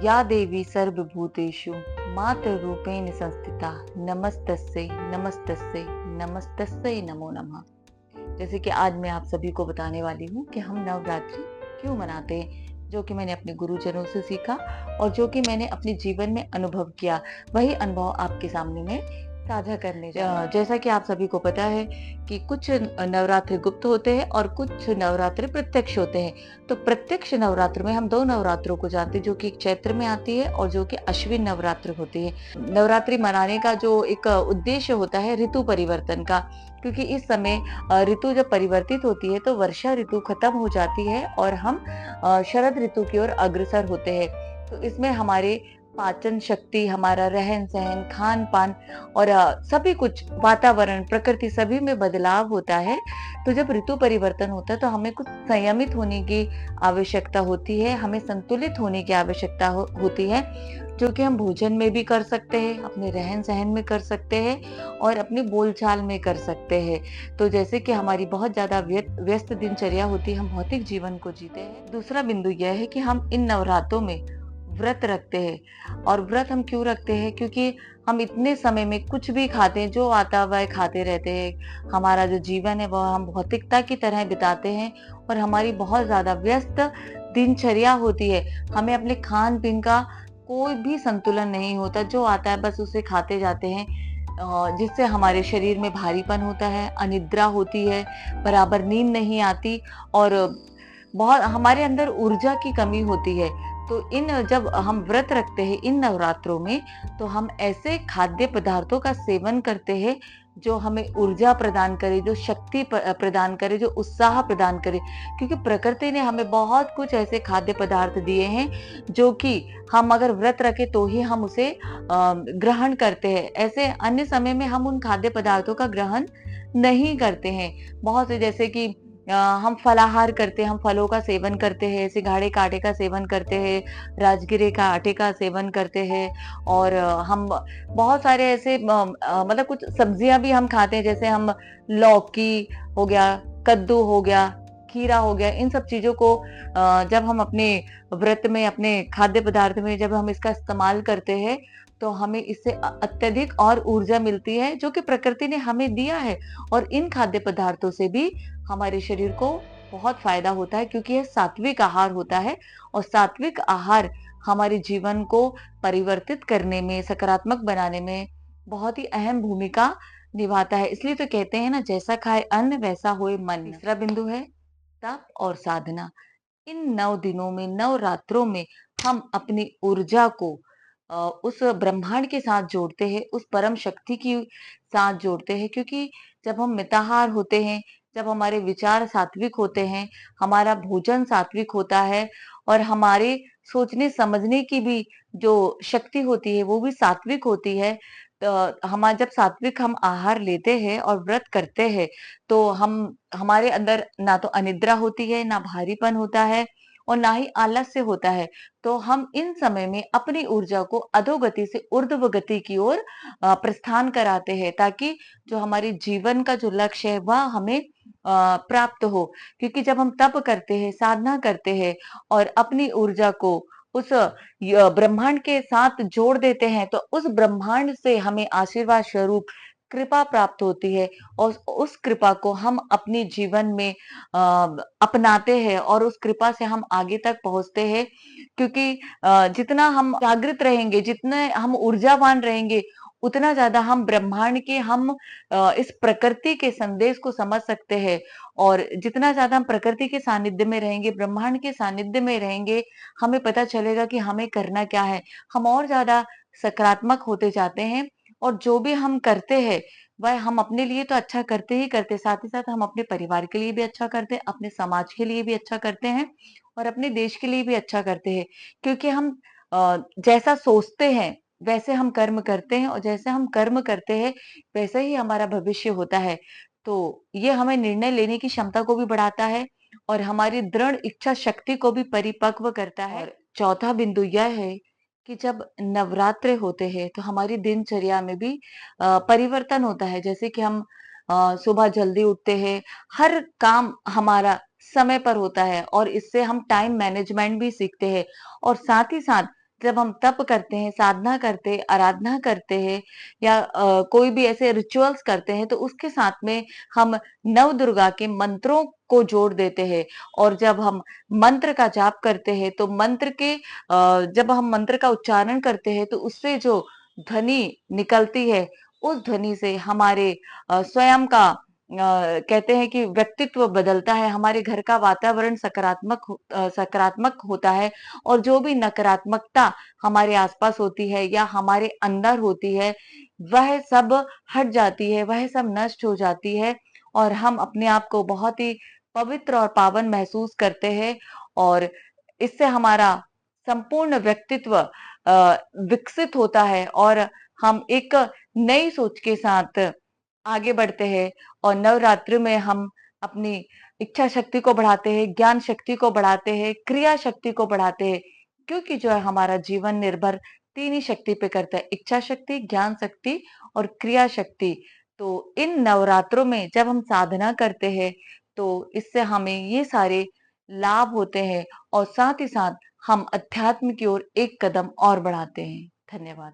या देवी सर्वभूतेषु मातृरूपेण संस्थिता नमस्तस्यै नमस्तस्यै नमस्तस्यै नमो नमः। जैसे कि आज मैं आप सभी को बताने वाली हूँ कि हम नवरात्रि क्यों मनाते हैं, जो कि मैंने अपने गुरुजनों से सीखा और जो कि मैंने अपने जीवन में अनुभव किया, वही अनुभव आपके सामने मैं साझा करने जा रही हूँ। जैसा कि आप सभी को पता है कि कुछ नवरात्रि गुप्त होते हैं और कुछ नवरात्रि प्रत्यक्ष होते हैं। तो प्रत्यक्ष नवरात्र में हम दो नवरात्रों को जानते हैं, जो कि चैत्र में आती है और जो कि अश्विन नवरात्र होती है। नवरात्रि मनाने का जो एक उद्देश्य होता है ऋतु परिवर्तन का, क्योंकि इस समय ऋतु जब परिवर्तित होती है तो वर्षा ऋतु खत्म हो जाती है और हम शरद ऋतु की ओर अग्रसर होते हैं। तो इसमें हमारे पाचन शक्ति, हमारा रहन सहन, खान पान और सभी कुछ, वातावरण, प्रकृति, सभी में बदलाव होता है। तो जब ऋतु परिवर्तन होता है तो हमें कुछ संयमित होने की आवश्यकता होती है, हमें संतुलित होने की आवश्यकता होती है, जो कि हम भोजन में भी कर सकते हैं, अपने रहन सहन में कर सकते हैं और अपनी बोलचाल में कर सकते हैं। तो जैसे कि हमारी बहुत ज्यादा व्यस्त दिनचर्या होती है, हम भौतिक जीवन को जीते हैं। दूसरा बिंदु यह है कि हम इन नवरात्रों में व्रत रखते हैं। और व्रत हम क्यों रखते हैं? क्योंकि हम इतने समय में कुछ भी खाते हैं, जो आता वह खाते रहते हैं। हमारा जो जीवन है वह हम भौतिकता की तरह बिताते हैं और हमारी बहुत ज्यादा व्यस्त दिनचर्या होती है। हमें अपने खान पीन का कोई भी संतुलन नहीं होता, जो आता है बस उसे खाते जाते हैं, जिससे हमारे शरीर में भारीपन होता है, अनिद्रा होती है, बराबर नींद नहीं आती और बहुत हमारे अंदर ऊर्जा की कमी होती है। तो इन जब हम व्रत रखते हैं इन नवरात्रों में, तो हम ऐसे खाद्य पदार्थों का सेवन करते हैं जो हमें ऊर्जा प्रदान करे, जो शक्ति प्रदान करे, जो उत्साह प्रदान करे। क्योंकि प्रकृति ने हमें बहुत कुछ ऐसे खाद्य पदार्थ दिए हैं जो कि हम अगर व्रत रखें तो ही हम उसे ग्रहण करते हैं। ऐसे अन्य समय में हम उन खाद्य पदार्थों का ग्रहण नहीं करते हैं। बहुत से, जैसे कि हम फलाहार करते हैं, हम फलों का सेवन करते हैं, सिंघाड़े का आटे का सेवन करते हैं, राजगिरे का आटे का सेवन करते हैं और हम बहुत सारे ऐसे मतलब कुछ सब्जियां भी हम खाते हैं, जैसे हम लौकी हो गया, कद्दू हो गया, खीरा हो गया। इन सब चीजों को जब हम अपने व्रत में, अपने खाद्य पदार्थ में जब हम इसका इस्तेमाल करते हैं तो हमें इससे अत्यधिक और ऊर्जा मिलती है, जो कि प्रकृति ने हमें दिया है। और इन खाद्य पदार्थों से भी हमारे शरीर को बहुत फायदा होता है, क्योंकि यह सात्विक आहार होता है और सात्विक आहार हमारे जीवन को परिवर्तित करने में, सकारात्मक बनाने में बहुत ही अहम भूमिका निभाता है। इसलिए तो कहते हैं ना, जैसा खाए अन्न वैसा होए मन। तीसरा बिंदु है तप और साधना। इन 9 दिनों में, नवरात्रों में हम अपनी ऊर्जा को उस ब्रह्मांड के साथ जोड़ते हैं, उस परम शक्ति की साथ जोड़ते हैं। क्योंकि जब हम मिताहार होते हैं, जब हमारे विचार सात्विक होते हैं, हमारा भोजन सात्विक होता है और हमारे सोचने समझने की भी जो शक्ति होती है वो भी सात्विक होती है। जब सात्विक हम आहार लेते हैं और व्रत करते हैं तो हमारे अंदर ना तो अनिद्रा होती है, ना भारीपन होता है और ना ही आलस्य होता है। तो हम इन समय में अपनी ऊर्जा को अधोगति से ऊर्ध्व गति की ओर प्रस्थान कराते हैं, ताकि जो हमारे जीवन का जो लक्ष्य है वह हमें प्राप्त हो। क्योंकि जब हम तप करते हैं, साधना करते हैं और अपनी ऊर्जा को उस ब्रह्मांड के साथ जोड़ देते हैं, तो उस ब्रह्मांड से हमें आशीर्वाद स्वरूप कृपा प्राप्त होती है और उस कृपा को हम अपने जीवन में अपनाते हैं और उस कृपा से हम आगे तक पहुंचते हैं। क्योंकि जितना हम जागृत रहेंगे, जितने हम ऊर्जावान रहेंगे, उतना ज्यादा हम ब्रह्मांड के, हम इस प्रकृति के संदेश को समझ सकते हैं। और जितना ज्यादा हम प्रकृति के सानिध्य में रहेंगे, ब्रह्मांड के सानिध्य में रहेंगे, हमें पता चलेगा कि हमें करना क्या है। हम और ज्यादा सकारात्मक होते जाते हैं और जो भी हम करते हैं वह हम अपने लिए तो अच्छा करते ही करते, साथ ही साथ हम अपने परिवार के लिए भी अच्छा करते हैं, अपने समाज के लिए भी अच्छा करते हैं और अपने देश के लिए भी अच्छा करते हैं। क्योंकि हम जैसा सोचते हैं वैसे हम कर्म करते हैं और जैसे हम कर्म करते हैं वैसे ही हमारा भविष्य होता है। तो ये हमें निर्णय लेने की क्षमता को भी बढ़ाता है और हमारी दृढ़ इच्छा शक्ति को भी परिपक्व करता है। और चौथा बिंदु यह है कि जब नवरात्रे होते हैं तो हमारी दिनचर्या में भी परिवर्तन होता है। जैसे कि हम सुबह जल्दी उठते हैं, हर काम हमारा समय पर होता है और इससे हम टाइम मैनेजमेंट भी सीखते हैं और साथ ही साथ जब हम तप करते हैं, साधना करते हैं, आराधना करते हैं या कोई भी ऐसे रिचुअल्स करते हैं, तो उसके साथ में हम नव दुर्गा के मंत्रों को जोड़ देते हैं। और जब हम मंत्र का जाप करते हैं, तो जब हम मंत्र का उच्चारण करते हैं, तो उससे जो ध्वनि निकलती है, उस ध्वनि से हमारे स्वयं का कहते हैं कि व्यक्तित्व बदलता है, हमारे घर का वातावरण सकारात्मक होता है, और जो भी नकारात्मकता हमारे आसपास होती है या हमारे अंदर होती है, वह सब हट जाती है, वह सब नष्ट हो जाती है, और हम अपने आप को बहुत ही पवित्र और पावन महसूस करते हैं। और इससे हमारा संपूर्ण व्यक्तित्व विकसित होता है, और हम एक नई सोच के साथ आगे बढ़ते हैं। और नवरात्रि में हम अपनी इच्छा शक्ति को बढ़ाते हैं, ज्ञान शक्ति को बढ़ाते हैं, क्रिया शक्ति को बढ़ाते हैं, क्योंकि जो है हमारा जीवन निर्भर तीन ही शक्ति पे करता है: इच्छा शक्ति, ज्ञान शक्ति और क्रिया शक्ति। तो इन नवरात्रों में जब हम साधना करते हैं, तो इससे हमें ये सारे लाभ होते हैं, और साथ ही साथ हम अध्यात्म की ओर एक कदम और बढ़ाते हैं। धन्यवाद।